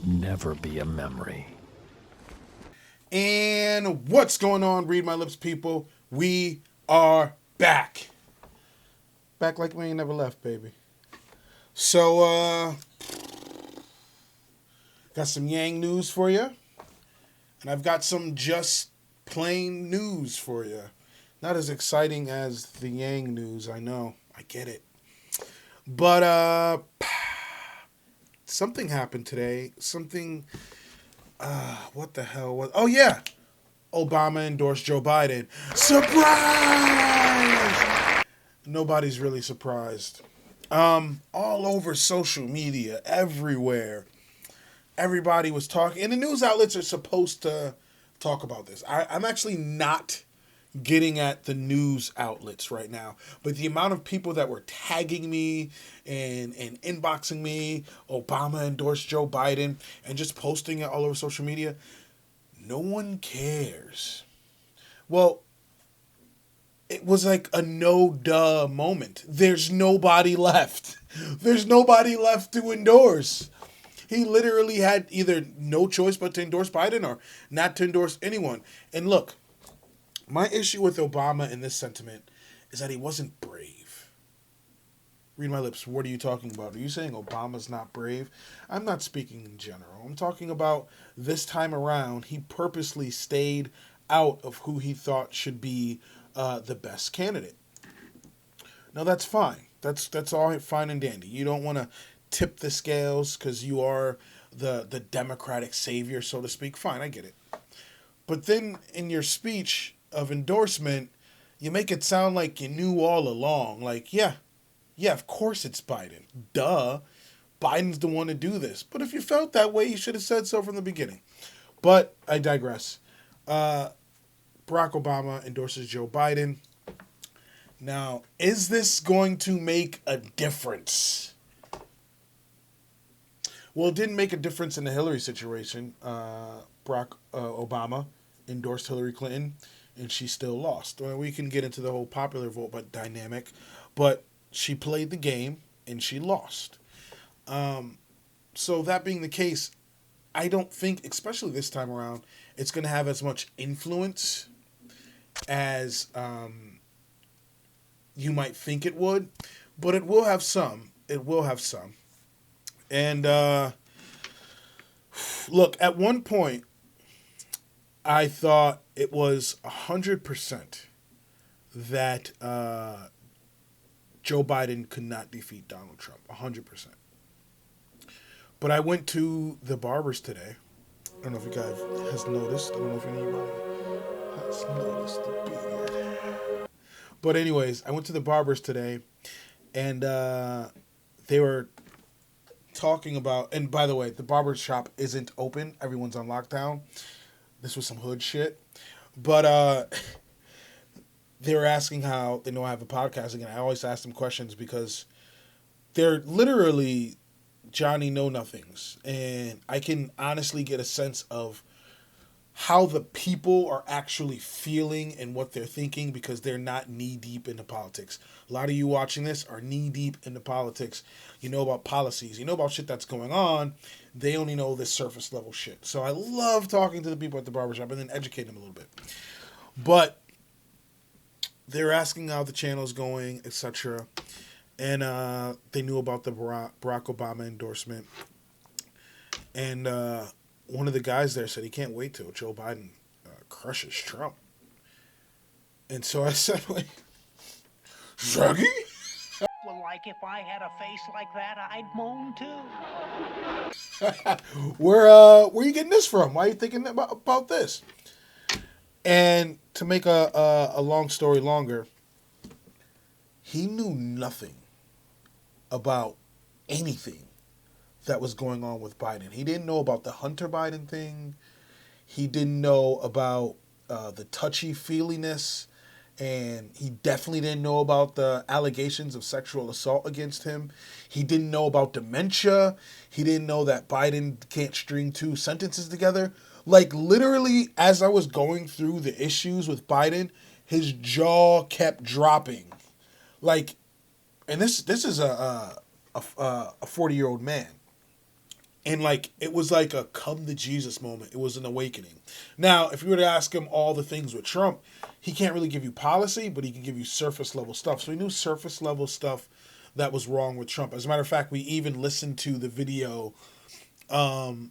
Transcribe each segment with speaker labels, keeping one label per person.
Speaker 1: never be a memory.
Speaker 2: And what's going on, Read My Lips people? We are back. Back like we ain't never left, baby. So, got some Yang news for you. And I've got some just plain news for you. Not as exciting as the Yang news, I know. I get it. But, something happened today. Something, what the hell was... Oh, yeah. Obama endorsed Joe Biden. Surprise! Nobody's really surprised. All over social media, everywhere. Everybody was talking, and the news outlets are supposed to talk about this. I'm actually not getting at the news outlets right now, but the amount of people that were tagging me and inboxing me, Obama endorsed Joe Biden, and just posting it all over social media, no one cares. Well, it was like a no-duh moment. There's nobody left. There's nobody left to endorse. He literally had either no choice but to endorse Biden or not to endorse anyone. And look, my issue with Obama in this sentiment is that he wasn't brave. Read my lips. What are you talking about? Are you saying Obama's not brave? I'm not speaking in general. I'm talking about this time around, he purposely stayed out of who he thought should be the best candidate. Now, that's fine. That's all fine and dandy. You don't want to tip the scales because you are the Democratic savior, so to speak. Fine, I get it. But then in your speech of endorsement, you make it sound like you knew all along. Like, yeah, of course it's Biden. Duh. Biden's the one to do this. But if you felt that way, you should have said so from the beginning. But I digress. Barack Obama endorses Joe Biden. Now, is this going to make a difference? Well, it didn't make a difference in the Hillary situation. Barack Obama endorsed Hillary Clinton, and she still lost. Well, we can get into the whole popular vote but dynamic, but she played the game, and she lost. So that being the case, I don't think, especially this time around, it's going to have as much influence as you might think it would, but it will have some. It will have some. And look, at one point, I thought it was 100% that Joe Biden could not defeat Donald Trump. 100%. But I went to the barbers today. I don't know if you guys has noticed. I don't know if anybody has noticed the beard. But anyways, I went to the barbers today, and they were talking about, and by the way, the barber shop isn't open. Everyone's on lockdown. This was some hood shit. But they were asking how they know I have a podcast again. I always ask them questions because they're literally Johnny know-nothings. And I can honestly get a sense of how the people are actually feeling and what they're thinking because they're not knee-deep into politics. A lot of you watching this are knee-deep into politics. You know about policies. You know about shit that's going on. They only know this surface-level shit. So I love talking to the people at the barbershop and then educating them a little bit. But they're asking how the channel's going, etc. And they knew about the Barack Obama endorsement. And one of the guys there said he can't wait till Joe Biden crushes Trump. And so I said, like, Shaggy?
Speaker 3: Well, like if I had a face like that, I'd moan too.
Speaker 2: Where are you getting this from? Why are you thinking about this? And to make a long story longer, he knew nothing about anything that was going on with Biden. He didn't know about the Hunter Biden thing. He didn't know about the touchy-feeliness. And he definitely didn't know about the allegations of sexual assault against him. He didn't know about dementia. He didn't know that Biden can't string two sentences together. Like, literally, as I was going through the issues with Biden, his jaw kept dropping. Like, and this is a 40-year-old man. And like it was like a come to Jesus moment. It was an awakening. Now, if you were to ask him all the things with Trump, he can't really give you policy, but he can give you surface level stuff. So he knew surface level stuff that was wrong with Trump. As a matter of fact, we even listened to the video. I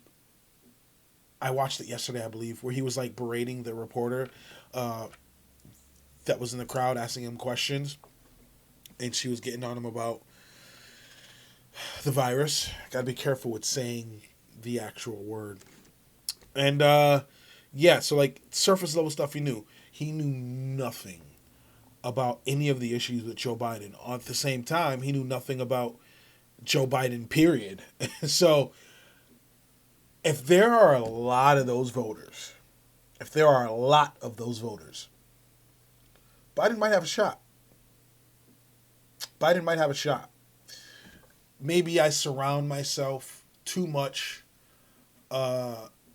Speaker 2: watched it yesterday, I believe, where he was like berating the reporter that was in the crowd, asking him questions, and she was getting on him about the virus. Got to be careful with saying the actual word. And yeah, so like surface level stuff he knew. He knew nothing about any of the issues with Joe Biden. At the same time, he knew nothing about Joe Biden, period. So if there are a lot of those voters, Biden might have a shot. Maybe I surround myself too much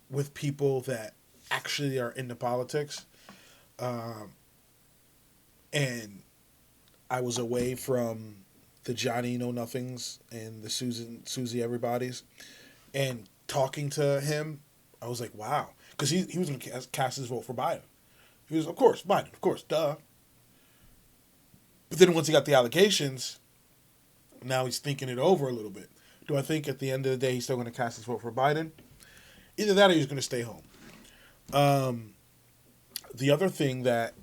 Speaker 2: with people that actually are into politics. And I was away from the Johnny Know Nothings and the Susie Everybody's. And talking to him, I was like, wow. Because he was going to cast his vote for Biden. He was, of course, Biden, of course, duh. But then once he got the allegations, now he's thinking it over a little bit. Do I think at the end of the day he's still going to cast his vote for Biden? Either that or he's going to stay home. The other thing that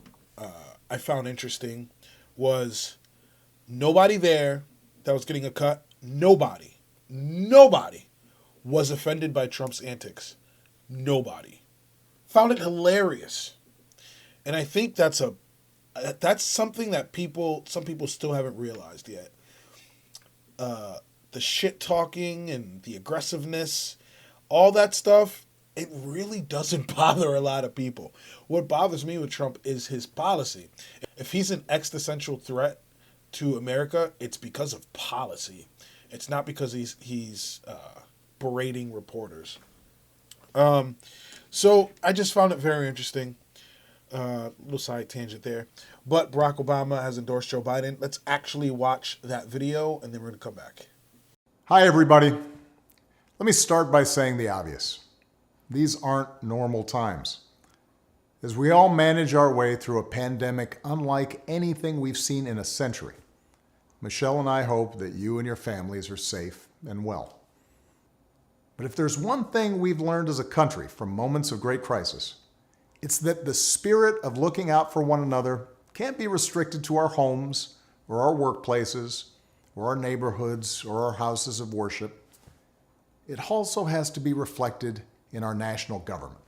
Speaker 2: I found interesting was nobody there that was getting a cut. Nobody was offended by Trump's antics. Nobody. Found it hilarious. And I think that's something that some people still haven't realized yet. The shit talking and the aggressiveness, all that stuff, it really doesn't bother a lot of people. What bothers me with Trump is his policy. If he's an existential threat to America, it's because of policy. It's not because he's berating reporters. So I just found it very interesting. Little side tangent there. But Barack Obama has endorsed Joe Biden. Let's actually watch that video, and then we're going to come back.
Speaker 4: Hi, everybody. Let me start by saying the obvious. These aren't normal times. As we all manage our way through a pandemic unlike anything we've seen in a century, Michelle and I hope that you and your families are safe and well. But if there's one thing we've learned as a country from moments of great crisis, it's that the spirit of looking out for one another can't be restricted to our homes or our workplaces or our neighborhoods or our houses of worship. It also has to be reflected in our national government.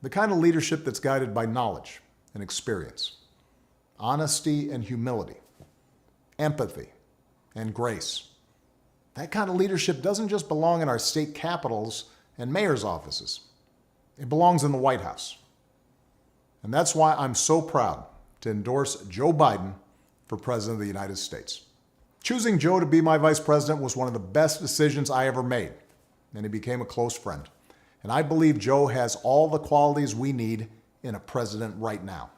Speaker 4: The kind of leadership that's guided by knowledge and experience, honesty and humility, empathy and grace. That kind of leadership doesn't just belong in our state capitals and mayor's offices. It belongs in the White House. And that's why I'm so proud to endorse Joe Biden for President of the United States. Choosing Joe to be my vice president was one of the best decisions I ever made, and he became a close friend. And I believe Joe has all the qualities we need in a president right now.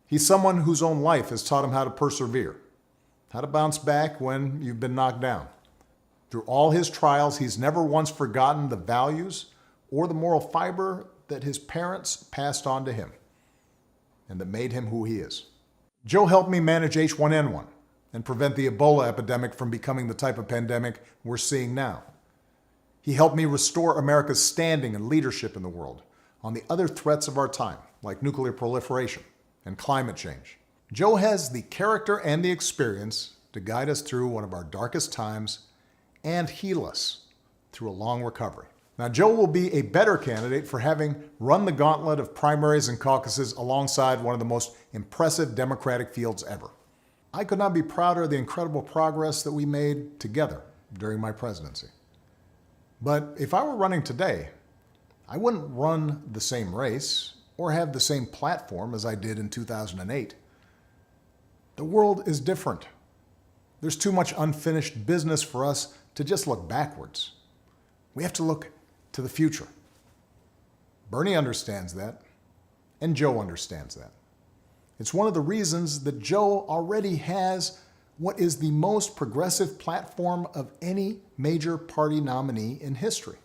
Speaker 4: He's someone whose own life has taught him how to persevere, how to bounce back when you've been knocked down. Through all his trials, he's never once forgotten the values or the moral fiber that his parents passed on to him and that made him who he is. Joe helped me manage H1N1 and prevent the Ebola epidemic from becoming the type of pandemic we're seeing now. He helped me restore America's standing and leadership in the world on the other threats of our time, like nuclear proliferation and climate change. Joe has the character and the experience to guide us through one of our darkest times and heal us through a long recovery. Now, Joe will be a better candidate for having run the gauntlet of primaries and caucuses alongside one of the most impressive Democratic fields ever. I could not be prouder of the incredible progress that we made together during my presidency. But if I were running today, I wouldn't run the same race or have the same platform as I did in 2008. The world is different. There's too much unfinished business for us to just look backwards. We have to look to the future. Bernie understands that, and Joe understands that. It's one of the reasons that Joe already has what is the most progressive platform of any major party nominee in history.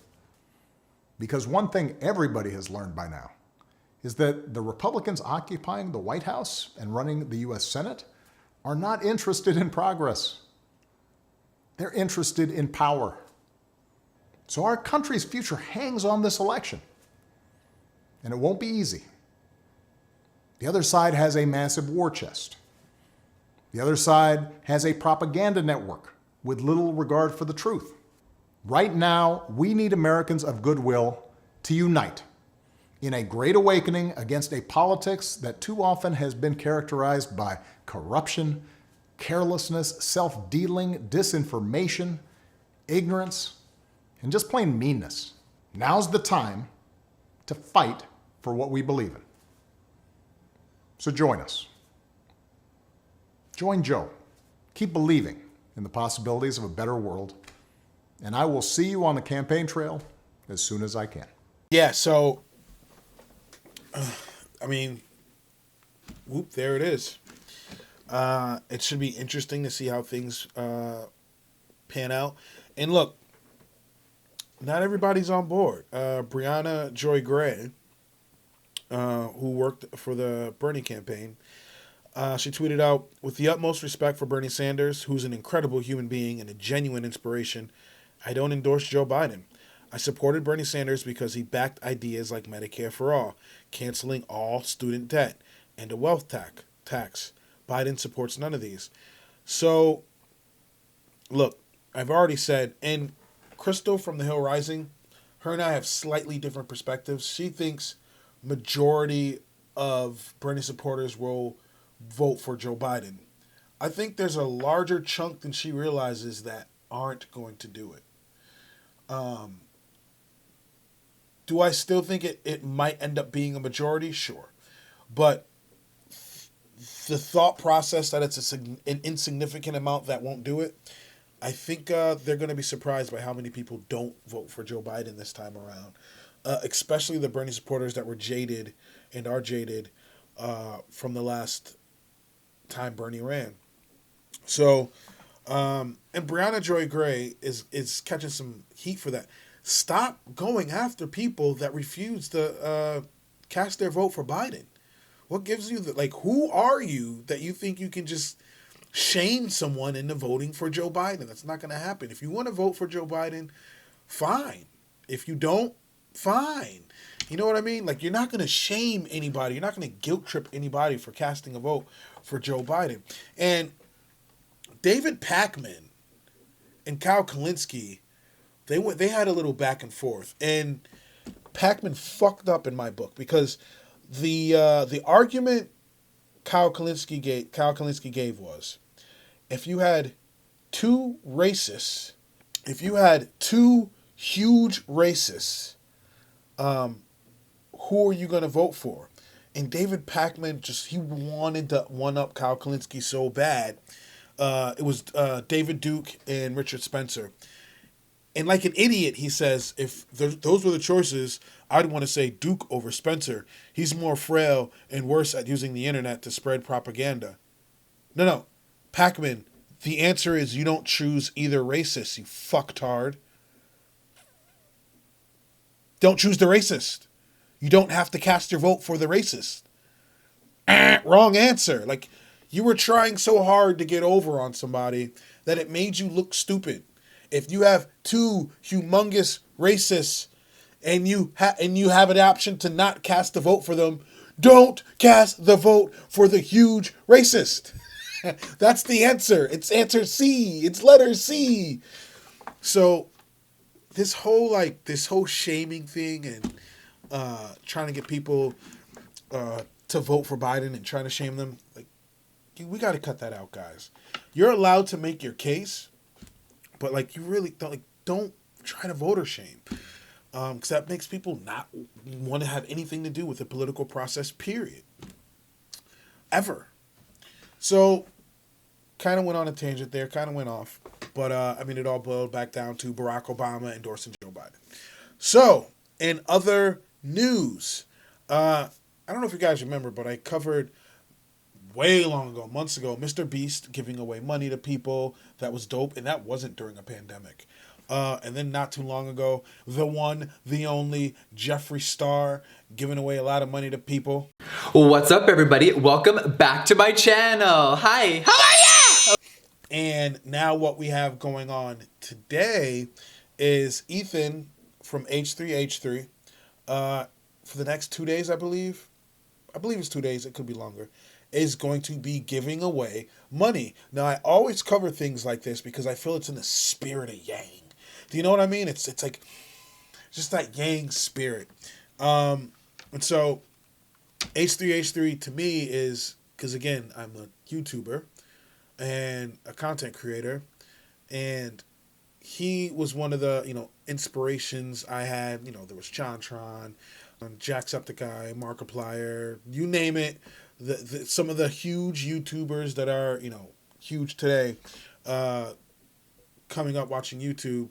Speaker 4: Because one thing everybody has learned by now is that the Republicans occupying the White House and running the U.S. Senate are not interested in progress. They're interested in power. So our country's future hangs on this election, and it won't be easy. The other side has a massive war chest. The other side has a propaganda network with little regard for the truth. Right now, we need Americans of goodwill to unite in a great awakening against a politics that too often has been characterized by corruption, carelessness, self-dealing, disinformation, ignorance, and just plain meanness. Now's the time to fight for what we believe in. So join us. Join Joe. Keep believing in the possibilities of a better world, and I will see you on the campaign trail as soon as I can.
Speaker 2: Yeah, so, whoop, there it is. It should be interesting to see how things pan out. And look, not everybody's on board. Brianna Joy Gray, who worked for the Bernie campaign, she tweeted out, "With the utmost respect for Bernie Sanders, who's an incredible human being and a genuine inspiration, I don't endorse Joe Biden. I supported Bernie Sanders because he backed ideas like Medicare for all, canceling all student debt, and a wealth tax. Biden supports none of these." So, look, I've already said, and Crystal from The Hill Rising, her and I have slightly different perspectives. She thinks majority of Bernie supporters will vote for Joe Biden. I think there's a larger chunk than she realizes that aren't going to do it. Do I still think it might end up being a majority? Sure. But the thought process that it's an insignificant amount that won't do it, I think they're going to be surprised by how many people don't vote for Joe Biden this time around, especially the Bernie supporters that were jaded and are jaded from the last time Bernie ran. So, and Brianna Joy Gray is catching some heat for that. Stop going after people that refuse to cast their vote for Biden. What gives you who are you that you think you can just shame someone into voting for Joe Biden? That's not going to happen. If you want to vote for Joe Biden, fine. If you don't, fine. You know what I mean? You're not going to shame anybody. You're not going to guilt trip anybody for casting a vote for Joe Biden. And David Pakman and Kyle Kalinske, they had a little back and forth. And Pakman fucked up in my book because the argument Kyle Kalinske gave was, if you had two huge racists, who are you going to vote for? And David Pakman he wanted to one-up Kyle Kalinske so bad. It was David Duke and Richard Spencer. And like an idiot, he says, if those were the choices, I'd want to say Duke over Spencer. He's more frail and worse at using the internet to spread propaganda. No. Pakman, the answer is you don't choose either racist, you fucktard. Don't choose the racist. You don't have to cast your vote for the racist. Wrong answer. You were trying so hard to get over on somebody that it made you look stupid. If you have two humongous racists and you have an option to not cast the vote for them, don't cast the vote for the huge racist. That's the answer. It's answer C. It's letter C. So this whole shaming thing and trying to get people to vote for Biden and trying to shame them, we got to cut that out, guys. You're allowed to make your case, but you really don't try to voter shame, because that makes people not want to have anything to do with the political process, period, ever. So, kind of went on a tangent there, kind of went off, but it all boiled back down to Barack Obama endorsing Joe Biden. So, in other news, I don't know if you guys remember, but I covered way long ago, months ago, Mr. Beast giving away money to people. That was dope, and that wasn't during a pandemic. And then not too long ago, the one, the only Jeffree Star giving away a lot of money to people.
Speaker 5: What's up, everybody? Welcome back to my channel. Hi, how are you?
Speaker 2: And now what we have going on today is Ethan from H3H3 for the next 2 days, I believe it's 2 days, it could be longer, is going to be giving away money. Now, I always cover things like this because I feel it's in the spirit of Yang. Do you know what I mean? It's like just that Yang spirit. And so H3H3 to me is, because again, I'm a YouTuber and a content creator, and he was one of the, inspirations I had. There was Jontron, Jacksepticeye, Markiplier, you name it. Some of the huge YouTubers that are, huge today, coming up watching YouTube,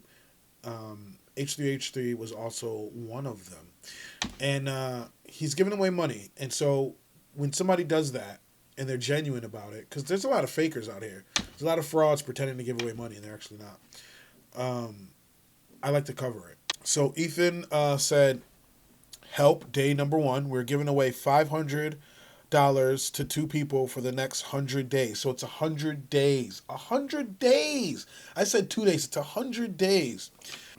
Speaker 2: H3H3 was also one of them. And he's giving away money. And so when somebody does that and they're genuine about it, because there's a lot of fakers out here. There's a lot of frauds pretending to give away money and they're actually not. I like to cover it. So Ethan said, help, day number 1. We're giving away $500 to 2 people for the next 100 days. So it's 100 days. 100 days. I said 2 days. It's 100 days.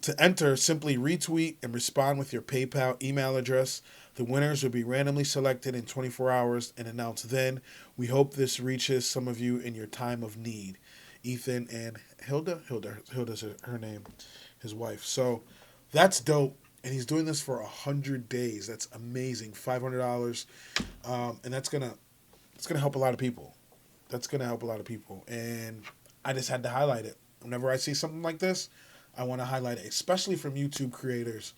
Speaker 2: To enter, simply retweet and respond with your PayPal email address. The winners will be randomly selected in 24 hours and announced then. We hope this reaches some of you in your time of need. Ethan and Hilda's her name, his wife. So that's dope. And he's doing this for 100 days. That's amazing. $500. And that's gonna help a lot of people. And I just had to highlight it. Whenever I see something like this, I want to highlight it, especially from YouTube creators,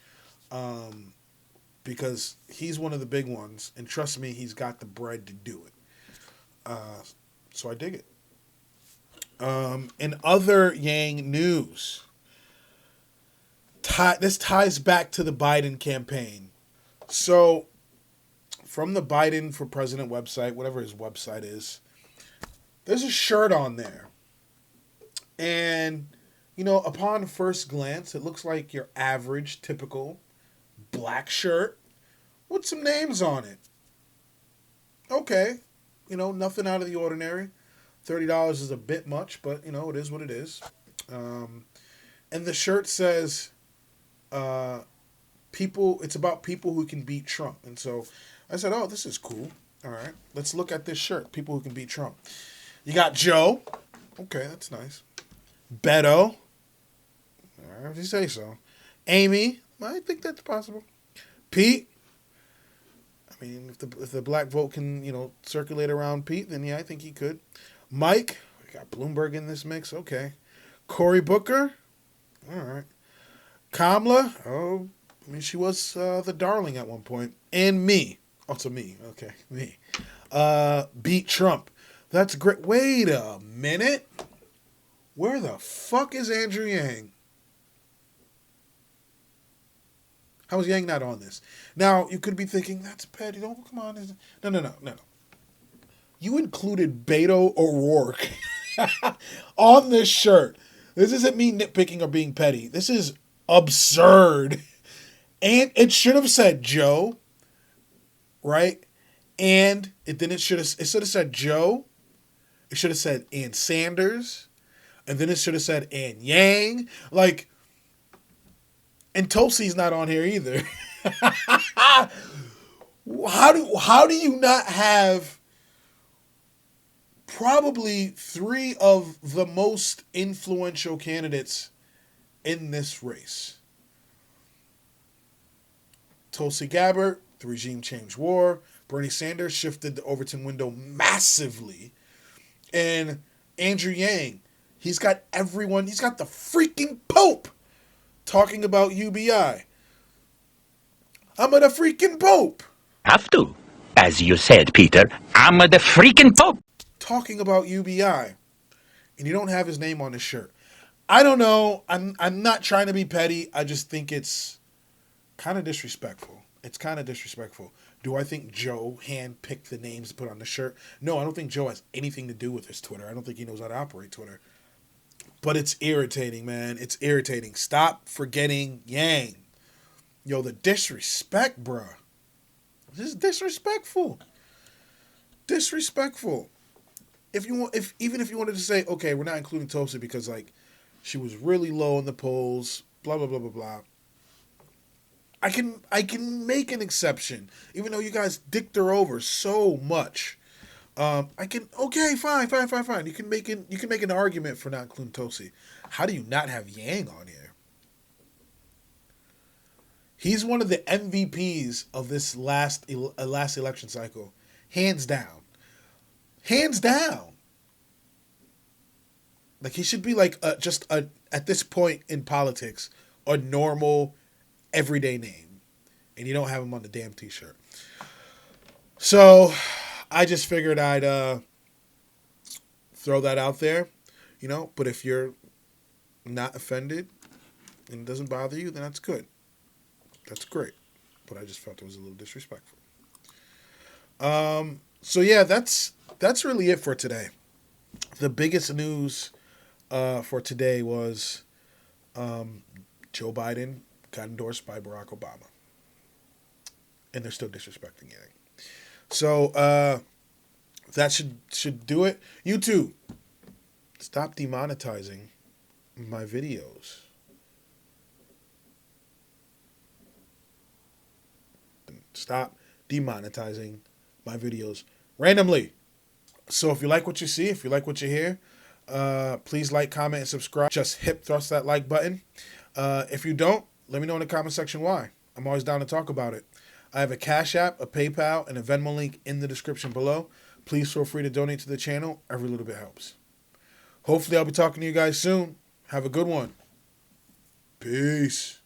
Speaker 2: because he's one of the big ones. And trust me, he's got the bread to do it. So I dig it. In other Yang news, this ties back to the Biden campaign. So, from the Biden for President website, whatever his website is, there's a shirt on there. And, upon first glance, it looks like your average, typical black shirt with some names on it. Okay. Nothing out of the ordinary. $30 is a bit much, but, it is what it is. And the shirt says, it's about people who can beat Trump. And so I said, oh, this is cool. All right, let's look at this shirt. People who can beat Trump. You got Joe. Okay, that's nice. Beto. All right, if you say so. Amy. I think that's possible. Pete. I mean, if the black vote can, circulate around Pete, then yeah, I think he could. Mike. We got Bloomberg in this mix. Okay. Cory Booker. All right. Kamala. Oh, I mean, she was the darling at one point. And me. Also me. Okay, me. Beat Trump. That's great. Wait a minute. Where the fuck is Andrew Yang? How is Yang not on this? Now, you could be thinking, that's petty. Don't come on. No. You included Beto O'Rourke on this shirt. This isn't me nitpicking or being petty. This is absurd. And it should have said Joe, right? And it should have said Joe. It should have said Ann Sanders. And then it should have said Ann Yang. And Tulsi's not on here either. How do you not have probably 3 of the most influential candidates in this race? Tulsi Gabbard, the regime change war. Bernie Sanders shifted the Overton window massively. And Andrew Yang, he's got everyone, he's got the freaking Pope talking about UBI. I'm the freaking Pope.
Speaker 6: Have to. As you said, Peter, I'm the freaking Pope.
Speaker 2: Talking about UBI. And you don't have his name on his shirt. I don't know. I'm not trying to be petty. I just think it's kind of disrespectful. Do I think Joe handpicked the names to put on the shirt? No, I don't think Joe has anything to do with his Twitter. I don't think he knows how to operate Twitter. But it's irritating, man. It's irritating. Stop forgetting Yang. Yo, the disrespect, bruh. This is disrespectful. Disrespectful. Even if you wanted to say, okay, we're not including Tulsi because like she was really low in the polls, blah blah blah blah blah. I can make an exception, even though you guys dicked her over so much. Okay, fine. You can make an argument for not including Tulsi. How do you not have Yang on here? He's one of the MVPs of this last election cycle, hands down. Hands down. Like he should be like at this point in politics a normal everyday name, and you don't have him on the damn t-shirt. So I just figured I'd throw that out there, but if you're not offended and it doesn't bother you, then that's good. That's great. But I just felt it was a little disrespectful. So yeah, that's really it for today. The biggest news for today was Joe Biden got endorsed by Barack Obama. And they're still disrespecting Yang. So that should do it. YouTube, stop demonetizing my videos. Stop demonetizing my videos randomly. So if you like what you see, if you like what you hear, please like, comment, and subscribe. Just hip thrust that like button. If you don't, let me know in the comment section why. I'm always down to talk about it. I have a Cash App, a PayPal, and a Venmo link in the description below. Please feel free to donate to the channel. Every little bit helps. Hopefully I'll be talking to you guys soon. Have a good one. Peace.